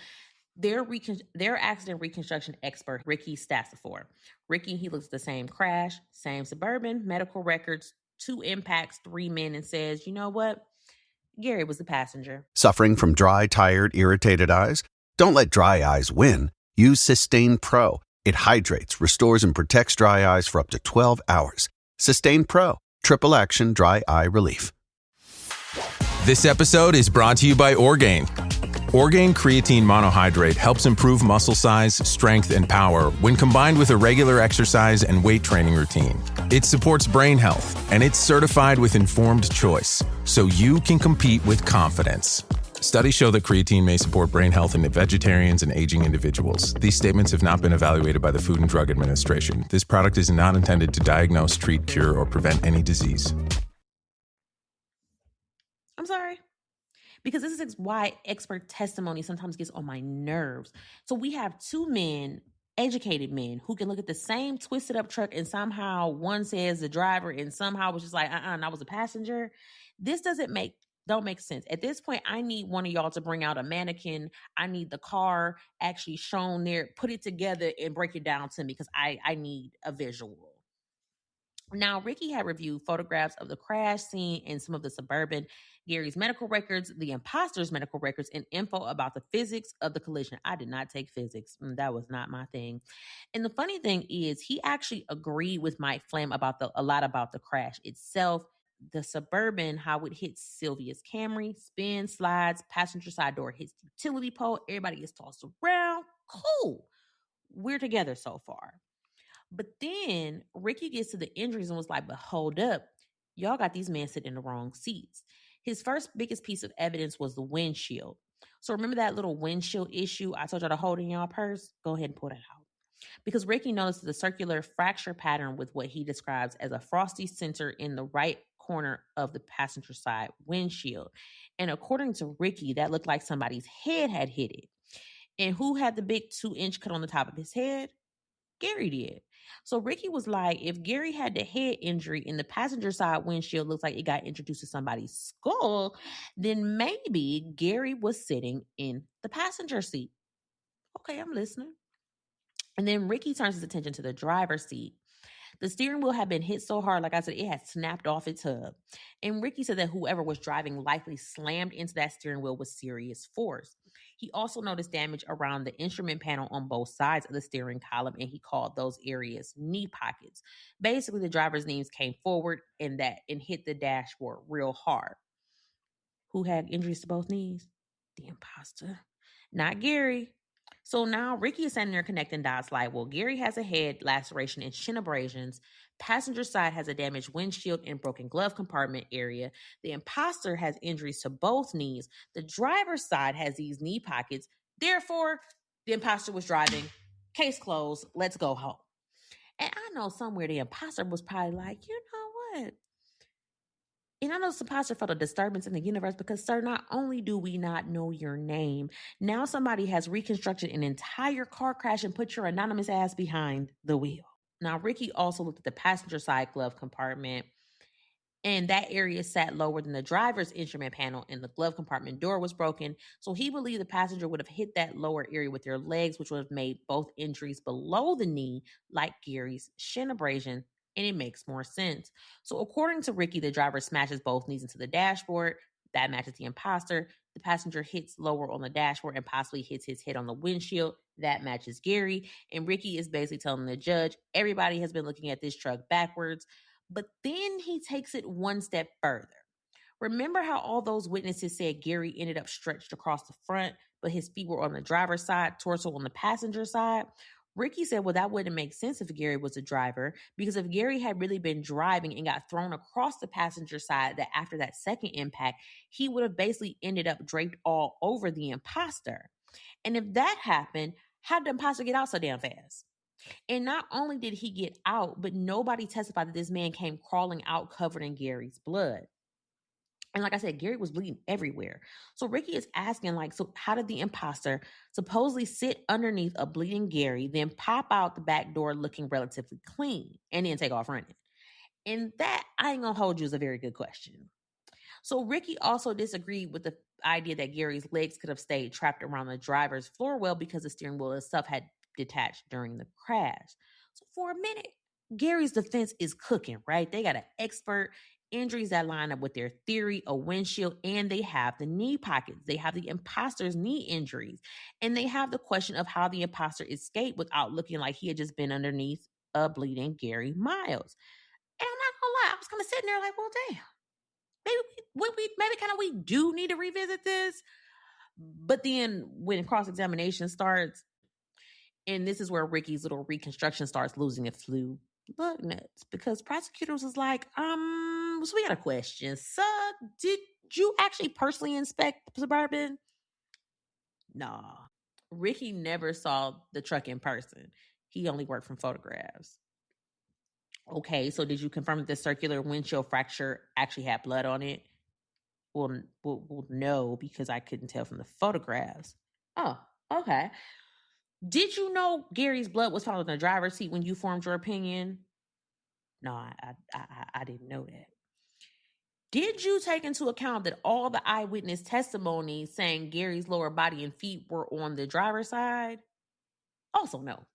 their accident reconstruction expert, Ricky Stassifor. Ricky, he looks at the same crash, same Suburban, medical records, 2 impacts, 3 men, and says, you know what? Gary was the passenger. Suffering from dry, tired, irritated eyes? Don't let dry eyes win. Use Sustain Pro. It hydrates, restores, and protects dry eyes for up to 12 hours. Sustain Pro. Triple action dry eye relief. This episode is brought to you by Orgain. Orgain Creatine Monohydrate helps improve muscle size, strength, and power when combined with a regular exercise and weight training routine. It supports brain health, and it's certified with informed choice, so you can compete with confidence. Studies show that creatine may support brain health in vegetarians and aging individuals. These statements have not been evaluated by the Food and Drug Administration. This product is not intended to diagnose, treat, cure, or prevent any disease. I'm sorry. Because this is why expert testimony sometimes gets on my nerves. So we have 2 men, educated men, who can look at the same twisted up truck and somehow one says the driver and somehow was just like, and I was a passenger. This don't make sense. At this point, I need one of y'all to bring out a mannequin. I need the car actually shown there, put it together and break it down to me because I need a visual. Now, Ricky had reviewed photographs of the crash scene and some of the Suburban, Gary's medical records, the imposter's medical records, and info about the physics of the collision. I did not take physics. That was not my thing. And the funny thing is, he actually agreed with Mike Flam about a lot about the crash itself. The Suburban, how it hits Sylvia's Camry, spins, slides, passenger side door hits the utility pole. Everybody is tossed around. Cool. We're together so far. But then Ricky gets to the injuries and was like, but hold up. Y'all got these men sitting in the wrong seats. His first biggest piece of evidence was the windshield. So remember that little windshield issue I told y'all to hold in y'all purse? Go ahead and pull that out. Because Ricky noticed the circular fracture pattern with what he describes as a frosty center in the right corner of the passenger side windshield. And according to Ricky, that looked like somebody's head had hit it. And who had the big 2-inch cut on the top of his head? Gary did. So Ricky was like, if Gary had the head injury and the passenger side windshield looks like it got introduced to somebody's skull, then maybe Gary was sitting in the passenger seat. Okay, I'm listening. And then Ricky turns his attention to the driver's seat. The steering wheel had been hit so hard, like I said, it had snapped off its hub. And Ricky said that whoever was driving likely slammed into that steering wheel with serious force. He also noticed damage around the instrument panel on both sides of the steering column, and he called those areas knee pockets. Basically, the driver's knees came forward and hit the dashboard real hard. Who had injuries to both knees? The imposter. Not Gary. So now Ricky is standing there connecting dots like, well, Gary has a head laceration and shin abrasions. Passenger side has a damaged windshield and broken glove compartment area. The imposter has injuries to both knees. The driver's side has these knee pockets. Therefore, the imposter was driving. Case closed. Let's go home. And I know somewhere the imposter was probably like, you know what? And I know the imposter felt a disturbance in the universe because, sir, not only do we not know your name, now somebody has reconstructed an entire car crash and put your anonymous ass behind the wheel. Now, Ricky also looked at the passenger side glove compartment, and that area sat lower than the driver's instrument panel, and the glove compartment door was broken. So he believed the passenger would have hit that lower area with their legs, which would have made both injuries below the knee, like Gary's shin abrasion, and it makes more sense. So according to Ricky, the driver smashes both knees into the dashboard. That matches the imposter. The passenger hits lower on the dashboard and possibly hits his head on the windshield. That matches Gary. And Ricky is basically telling the judge, everybody has been looking at this truck backwards. But then he takes it one step further. Remember how all those witnesses said Gary ended up stretched across the front, but his feet were on the driver's side, torso on the passenger side? Ricky said, well, that wouldn't make sense if Gary was a driver, because if Gary had really been driving and got thrown across the passenger side, that after that second impact, he would have basically ended up draped all over the imposter. And if that happened, how did the imposter get out so damn fast? And not only did he get out, but nobody testified that this man came crawling out covered in Gary's blood. And like I said, Gary was bleeding everywhere. So Ricky is asking, like, so how did the imposter supposedly sit underneath a bleeding Gary, then pop out the back door looking relatively clean, and then take off running? And that, I ain't gonna hold you, is a very good question. So Ricky also disagreed with the idea that Gary's legs could have stayed trapped around the driver's floor well because the steering wheel itself had detached during the crash. So for a minute, Gary's defense is cooking, right? They got an expert, injuries that line up with their theory, a windshield, and they have the knee pockets. They have the imposter's knee injuries. And they have the question of how the imposter escaped without looking like he had just been underneath a bleeding Gary Miles. And I'm not gonna lie, I was kind of sitting there like, well, damn. Maybe we do need to revisit this. But then when cross-examination starts, and this is where Ricky's little reconstruction starts losing its flu bug nuts, because prosecutors was like, so we got a question. So did you actually personally inspect Suburban? Nah. Ricky never saw the truck in person. He only worked from photographs. Okay, so did you confirm that the circular windshield fracture actually had blood on it? Well, no, because I couldn't tell from the photographs. Oh, okay. Did you know Gary's blood was found in the driver's seat when you formed your opinion? No, I didn't know that. Did you take into account that all the eyewitness testimony saying Gary's lower body and feet were on the driver's side? Also, no.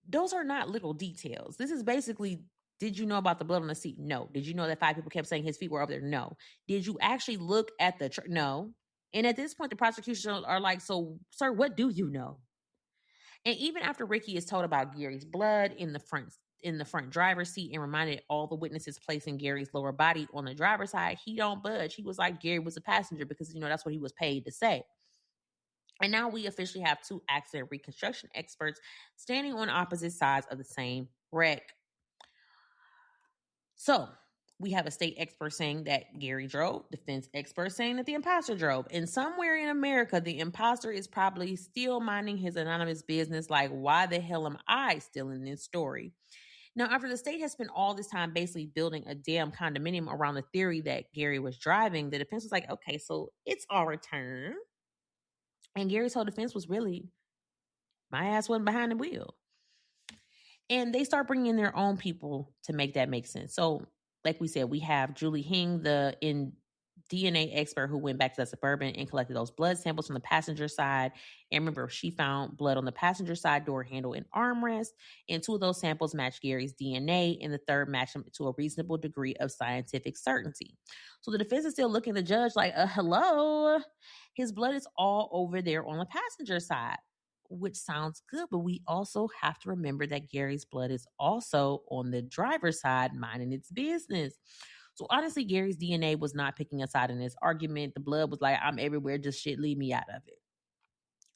Those are not little details. This is basically, did you know about the blood on the seat? No. Did you know that 5 people kept saying his feet were up there? No. Did you actually look at the no? And at this point, the prosecution are like, so, sir, what do you know? And even after Ricky is told about Gary's blood in the front driver's seat and reminded all the witnesses placing Gary's lower body on the driver's side, he don't budge. He was like, Gary was a passenger because, that's what he was paid to say. And now we officially have 2 accident reconstruction experts standing on opposite sides of the same wreck. So we have a state expert saying that Gary drove, defense expert saying that the imposter drove. And somewhere in America, the imposter is probably still minding his anonymous business, like, why the hell am I still in this story? Now, after the state has spent all this time basically building a damn condominium around the theory that Gary was driving, the defense was like, okay, so it's our turn. And Gary's whole defense was really, my ass wasn't behind the wheel. And they start bringing in their own people to make that make sense. So, like we said, we have Julie Hing, the DNA expert who went back to the Suburban and collected those blood samples from the passenger side. And remember, she found blood on the passenger side door handle and armrest. And 2 of those samples matched Gary's DNA, and the third matched him to a reasonable degree of scientific certainty. So the defense is still looking at the judge like, hello? His blood is all over there on the passenger side, which sounds good, but we also have to remember that Gary's blood is also on the driver's side, minding its business. So honestly, Gary's DNA was not picking a side in this argument. The blood was like, I'm everywhere, just shit, leave me out of it.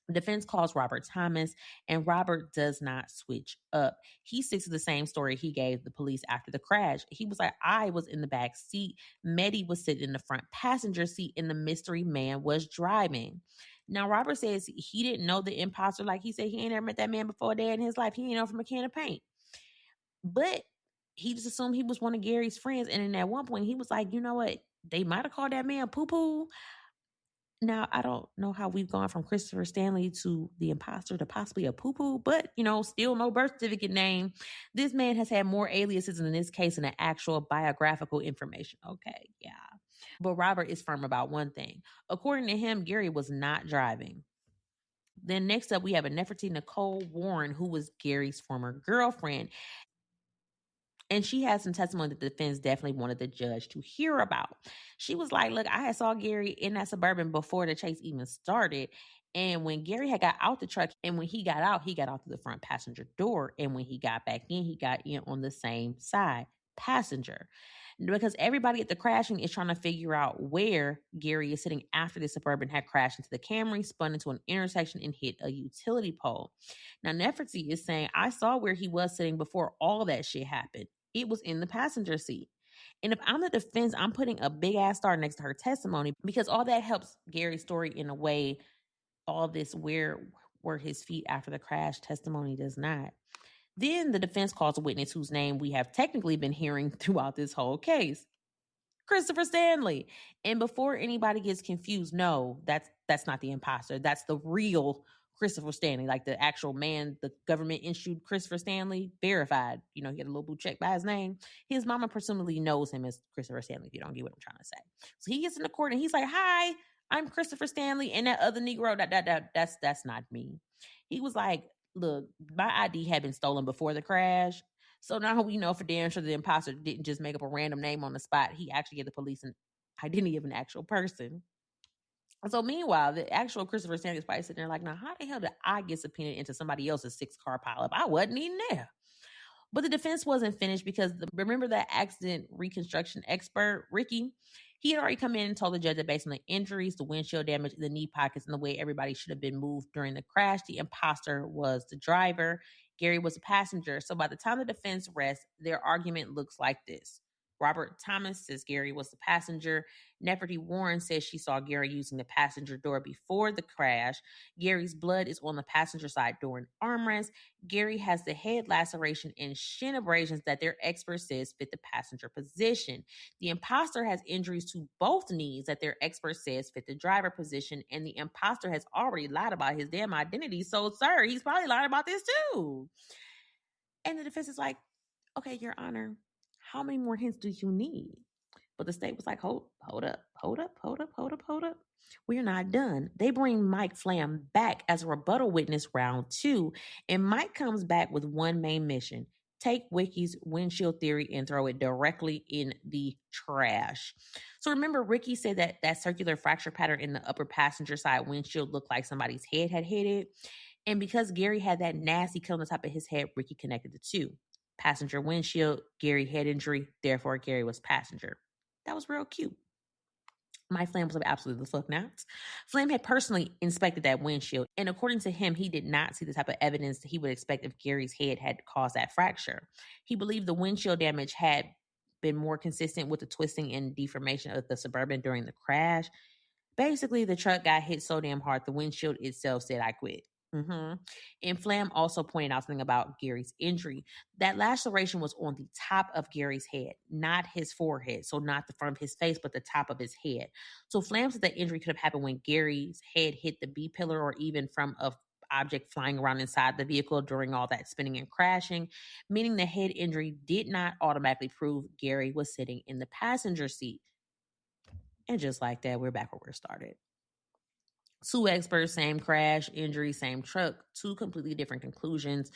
The defense calls Robert Thomas, and Robert does not switch up. He sticks to the same story he gave the police after the crash. He was like, I was in the back seat, Mehdi was sitting in the front passenger seat, and the mystery man was driving. Now, Robert says he didn't know the imposter. Like he said, he ain't ever met that man before a day in his life. He ain't know from a can of paint. But he just assumed he was one of Gary's friends. And then at one point, he was like, you know what? They might have called that man poo-poo. Now, I don't know how we've gone from Christopher Stanley to the imposter to possibly a poo-poo, but, still no birth certificate name. This man has had more aliases in this case than the actual biographical information. Okay, yeah. But Robert is firm about one thing. According to him, Gary was not driving. Then next up, we have a Nefertiti Nicole Warren, who was Gary's former girlfriend. And she had some testimony that the defense definitely wanted the judge to hear about. She was like, look, I had saw Gary in that Suburban before the chase even started. And when Gary had got out the truck, and when he got out through the front passenger door. And when he got back in, he got in on the same side, passenger. Because everybody at the crashing is trying to figure out where Gary is sitting after the Suburban had crashed into the Camry, spun into an intersection, and hit a utility pole. Now, Nefertiti is saying, I saw where he was sitting before all that shit happened. It was in the passenger seat. And if I'm the defense, I'm putting a big ass star next to her testimony, because all that helps Gary's story in a way. All this where were his feet after the crash testimony does not. Then the defense calls a witness whose name we have technically been hearing throughout this whole case, Christopher Stanley. And before anybody gets confused, no, that's not the imposter. That's the real Christopher Stanley, like the actual man the government issued Christopher Stanley, verified. He had a little blue check by his name. His mama presumably knows him as Christopher Stanley, if you don't get what I'm trying to say. So he gets in the court and he's like, hi, I'm Christopher Stanley, and that other Negro, that's not me. He was like, look, my ID had been stolen before the crash. So now we know for damn sure the imposter didn't just make up a random name on the spot. He actually gave the police an identity of an actual person. So meanwhile, the actual Christopher Stanley is probably sitting there like, now how the hell did I get subpoenaed into somebody else's 6-car pileup? I wasn't even there. But the defense wasn't finished because remember that accident reconstruction expert, Ricky? He had already come in and told the judge that based on the injuries, the windshield damage, the knee pockets, and the way everybody should have been moved during the crash, the imposter was the driver. Gary was a passenger. So by the time the defense rests, their argument looks like this. Robert Thomas says Gary was the passenger. Nefertiti Warren says she saw Gary using the passenger door before the crash. Gary's blood is on the passenger side door and armrest. Gary has the head laceration and shin abrasions that their expert says fit the passenger position. The imposter has injuries to both knees that their expert says fit the driver position. And the imposter has already lied about his damn identity. So, sir, he's probably lying about this too. And the defense is like, okay, Your Honor, how many more hints do you need? But the state was like, hold up. We're not done. They bring Mike Flam back as a rebuttal witness round 2. And Mike comes back with one main mission: take Ricky's windshield theory and throw it directly in the trash. So remember, Ricky said that circular fracture pattern in the upper passenger side windshield looked like somebody's head had hit it. And because Gary had that nasty cut on the top of his head, Ricky connected the two. Passenger windshield, Gary head injury, therefore Gary was passenger. That was real cute. My Flam was absolutely the fuck not. Flam had personally inspected that windshield, and according to him, he did not see the type of evidence that he would expect if Gary's head had caused that fracture. He believed the windshield damage had been more consistent with the twisting and deformation of the Suburban during the crash. Basically, the truck got hit so damn hard, the windshield itself said, I quit. And Flam also pointed out something about Gary's injury. That laceration was on the top of Gary's head, not his forehead. So not the front of his face, but the top of his head. So Flam said that injury could have happened when Gary's head hit the B pillar, or even from a object flying around inside the vehicle during all that spinning and crashing, meaning the head injury did not automatically prove Gary was sitting in the passenger seat. And just like that, we're back where we started. 2 experts, same crash, injury, same truck, 2 completely different conclusions.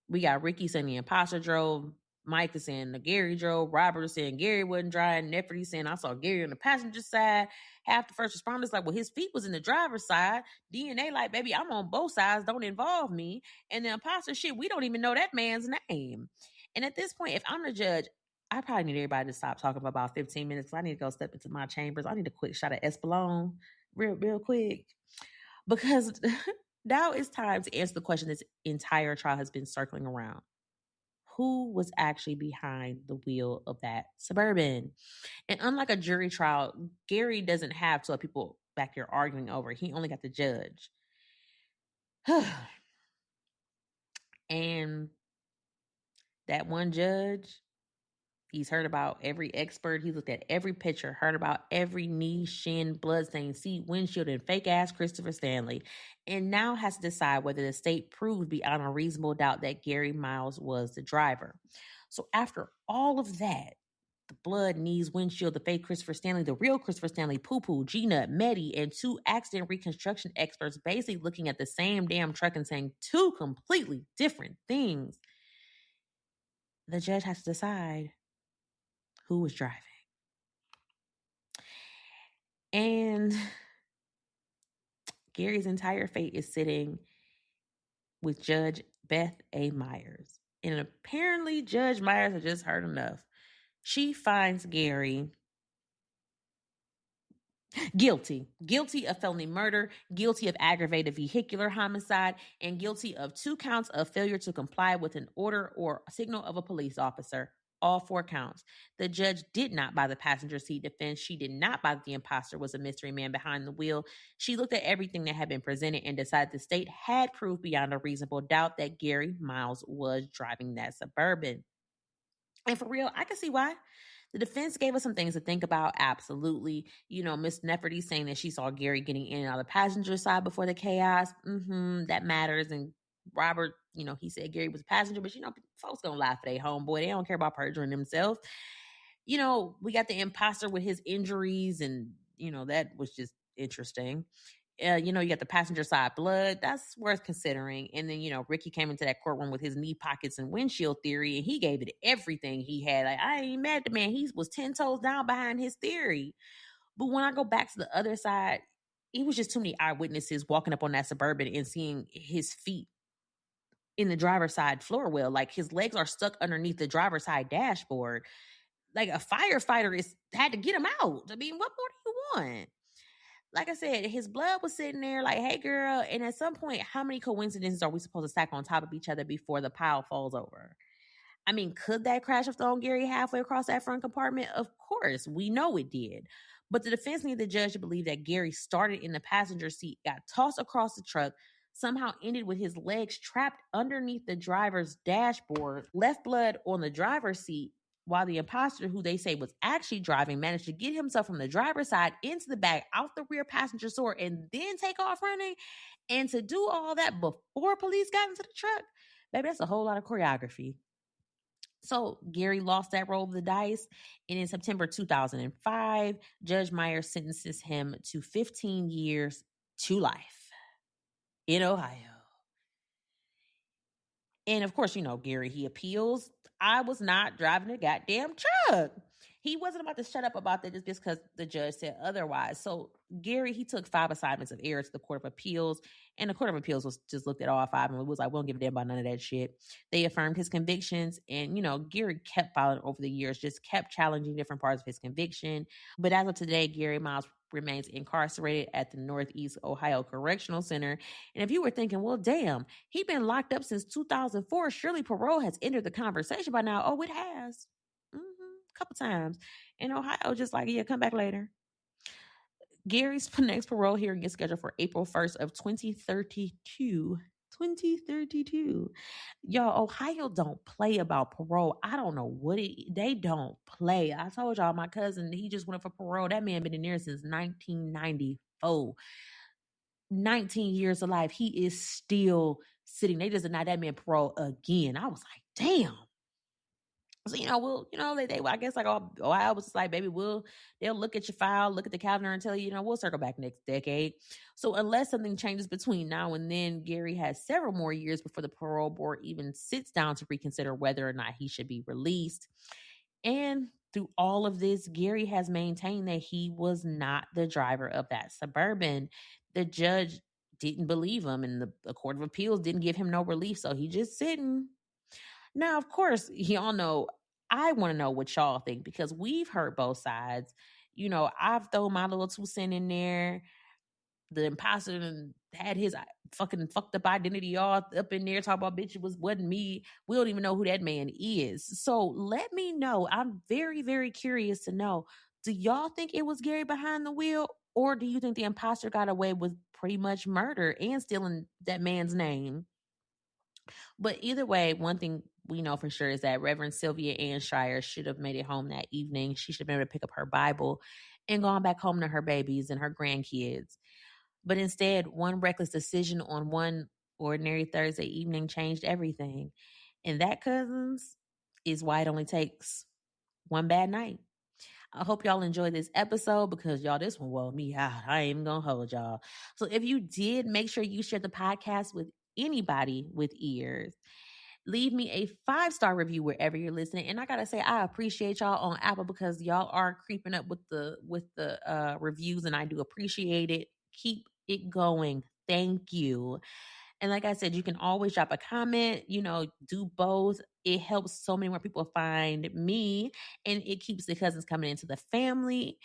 We got Ricky saying the imposter drove, Mike is saying the Gary drove, Robert is saying Gary wasn't driving, Neferty saying I saw Gary on the passenger side. Half the first responders like, well, his feet was in the driver's side. DNA like, baby, I'm on both sides, don't involve me. And the imposter shit, we don't even know that man's name. And at this point, if I'm the judge, I probably need everybody to stop talking for about 15 minutes. I need to go step into my chambers. I need a quick shot of Espolon real quick. Because now it's time to answer the question this entire trial has been circling around. Who was actually behind the wheel of that Suburban? And unlike a jury trial, Gary doesn't have 12 people back here arguing over. He only got the judge. And that one judge, he's heard about every expert. He looked at every picture, heard about every knee, shin, bloodstain, seat, windshield, and fake-ass Christopher Stanley, and now has to decide whether the state proved beyond a reasonable doubt that Gary Miles was the driver. So after all of that, the blood, knees, windshield, the fake Christopher Stanley, the real Christopher Stanley, Poo-Poo, G-Nut, Medi, and 2 accident reconstruction experts basically looking at the same damn truck and saying 2 completely different things, the judge has to decide who was driving. And Gary's entire fate is sitting with Judge Beth A. Myers. And apparently Judge Myers had just heard enough. She finds Gary guilty of felony murder, guilty of aggravated vehicular homicide, and guilty of 2 counts of failure to comply with an order or signal of a police officer. All 4 counts. The judge did not buy the passenger seat defense. She did not buy that the imposter was a mystery man behind the wheel. She looked at everything that had been presented and decided the state had proved beyond a reasonable doubt that Gary Miles was driving that Suburban. And for real, I can see why. The defense gave us some things to think about. Absolutely. You know, Miss Neferty saying that she saw Gary getting in and out of the passenger side before the chaos. That matters. And Robert, you know, he said Gary was a passenger, but you know, folks gonna lie for their homeboy. They don't care about perjuring themselves. You know, we got the imposter with his injuries, and you know, that was just interesting. You know, you got the passenger side blood. That's worth considering. And then, you know, Ricky came into that courtroom with his knee pockets and windshield theory, and he gave it everything he had. Like, I ain't mad at the man. He was 10 toes down behind his theory. But when I go back to the other side, it was just too many eyewitnesses walking up on that Suburban and seeing his feet in the driver's side floor well. Like, his legs are stuck underneath the driver's side dashboard. Like, a firefighter had to get him out. I mean, what more do you want? Like I said, his blood was sitting there like, hey, girl. And at some point, how many coincidences are we supposed to stack on top of each other before the pile falls over? I mean, could that crash have thrown Gary halfway across that front compartment? Of course, we know it did. But the defense needed the judge to believe that Gary started in the passenger seat, got tossed across the truck, somehow ended with his legs trapped underneath the driver's dashboard, left blood on the driver's seat, while the imposter, who they say was actually driving, managed to get himself from the driver's side into the back, out the rear passenger door, and then take off running. And to do all that before police got into the truck, baby, that's a whole lot of choreography. So Gary lost that roll of the dice. And in September 2005, Judge Myers sentences him to 15 years to life in Ohio. And of course, you know, Gary, he appeals. I was not driving a goddamn truck. He wasn't about to shut up about that just because the judge said otherwise. So Gary, he took 5 assignments of error to the Court of Appeals, and the Court of Appeals was just looked at all 5 and was like, we don't give a damn about none of that shit. They affirmed his convictions, and, you know, Gary kept filing over the years, just kept challenging different parts of his conviction. But as of today, Gary Miles remains incarcerated at the Northeast Ohio Correctional Center. And if you were thinking, well, damn, he's been locked up since 2004, surely parole has entered the conversation by now. Oh, it has. A couple times. And Ohio just like, yeah, come back later. Gary's next parole hearing is scheduled for April 1st of 2032. 2032. Y'all, Ohio don't play about parole. I don't know what they don't play. I told y'all, my cousin, he just went up for parole. That man been in there since 1994. 19 years of life. He is still sitting. They just denied that man parole again. I was like, damn. So, I guess like I was just like, baby, they'll look at your file, look at the calendar and tell you, we'll circle back next decade. So unless something changes between now and then, Gary has several more years before the parole board even sits down to reconsider whether or not he should be released. And through all of this, Gary has maintained that he was not the driver of that Suburban. The judge didn't believe him, and the Court of Appeals didn't give him no relief. So he just sitting. Now, of course, y'all know I want to know what y'all think because we've heard both sides. I've thrown my little 2 cents in there. The imposter had his fucking fucked up identity all up in there, talking about bitch, wasn't me. We don't even know who that man is. So let me know. I'm very, very curious to know. Do y'all think it was Gary behind the wheel? Or do you think the imposter got away with pretty much murder and stealing that man's name? But either way, one thing we know for sure is that Reverend Sylvia Ann Shire should have made it home that evening. She should have been able to pick up her Bible and gone back home to her babies and her grandkids. But instead, one reckless decision on one ordinary Thursday evening changed everything. And that, cousins, is why it only takes one bad night. I hope y'all enjoyed this episode because y'all, this one wore me out. I ain't even gonna hold y'all. So if you did, make sure you share the podcast with anybody with ears. Leave me a 5-star review wherever you're listening. And I gotta say, I appreciate y'all on Apple because y'all are creeping up with the reviews, and I do appreciate it. Keep it going. Thank you. And like I said, you can always drop a comment, do both. It helps so many more people find me, and it keeps the cousins coming into the family.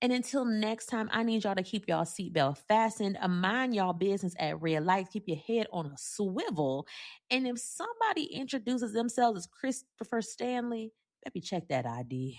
And until next time, I need y'all to keep y'all seatbelt fastened, mind y'all business at red lights, keep your head on a swivel. And if somebody introduces themselves as Christopher Stanley, maybe check that ID.